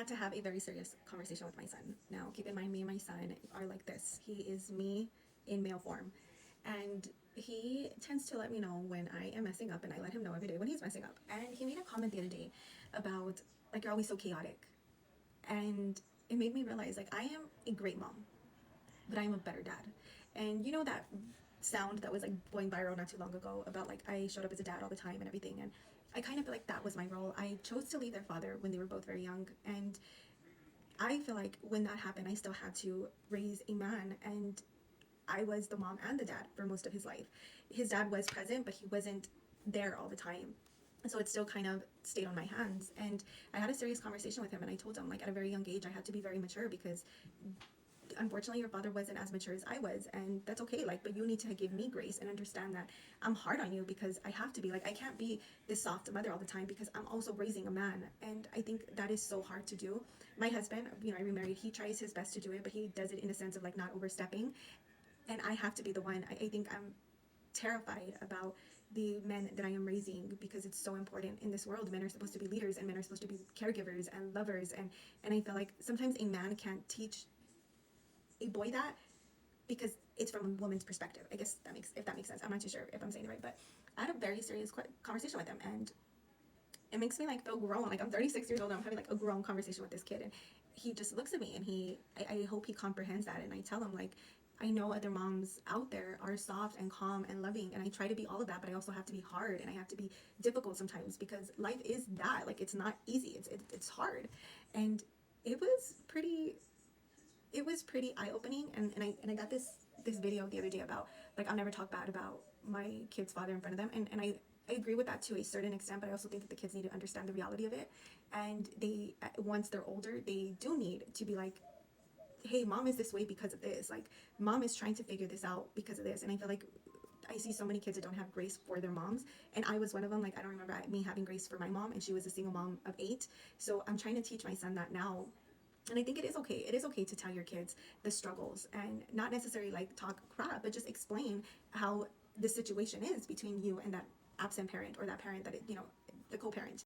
had to have a very serious conversation with my son. Now, keep in mind, me and my son are like this. He is me in male form. And he tends to let me know when I am messing up, and I let him know every day when he's messing up. And he made a comment the other day about, like, you're always so chaotic. And it made me realize, like, I am a great mom, but I am a better dad. And you know that sound that was like going viral not too long ago about like I showed up as a dad all the time and everything, and I kind of feel like that was my role. I chose to leave their father when they were both very young, and I feel like when that happened, I still had to raise a man, and I was the mom and the dad for most of his life. His dad was present, but he wasn't there all the time. So it still kind of stayed on my hands. And I had a serious conversation with him, and I told him, like, at a very young age, I had to be very mature because unfortunately your father wasn't as mature as I was, and that's okay. Like, but you need to give me grace and understand that I'm hard on you because I have to be. Like, I can't be this soft mother all the time because I'm also raising a man, and I think that is so hard to do. My husband, I remarried, he tries his best to do it, but he does it in a sense of like not overstepping, and I have to be the one. I think I'm terrified about the men that I am raising because it's so important in this world. Men are supposed to be leaders, and men are supposed to be caregivers and lovers, and I feel like sometimes a man can't teach a boy that because it's from a woman's perspective. I guess that makes, if that makes sense. I'm not too sure if I'm saying it right, but I had a very serious conversation with him, and it makes me like feel grown. Like, I'm 36 years old, and I'm having like a grown conversation with this kid, and he just looks at me, and I hope he comprehends that. And I tell him, like, I know other moms out there are soft and calm and loving, and I try to be all of that, but I also have to be hard, and I have to be difficult sometimes because life is that. Like, it's not easy. It's hard, and it was pretty eye-opening. And I got this video the other day about, like, I'll never talk bad about my kid's father in front of them, and I agree with that to a certain extent, but I also think that the kids need to understand the reality of it, and they, once they're older, they do need to be like, hey, mom is this way because of this, like, mom is trying to figure this out because of this. And I feel like I see so many kids that don't have grace for their moms, and I was one of them. Like, I don't remember me having grace for my mom, and she was a single mom of 8. So I'm trying to teach my son that now. And I think it is okay. It is okay to tell your kids the struggles and not necessarily like talk crap, but just explain how the situation is between you and that absent parent, or that parent that, the co-parent.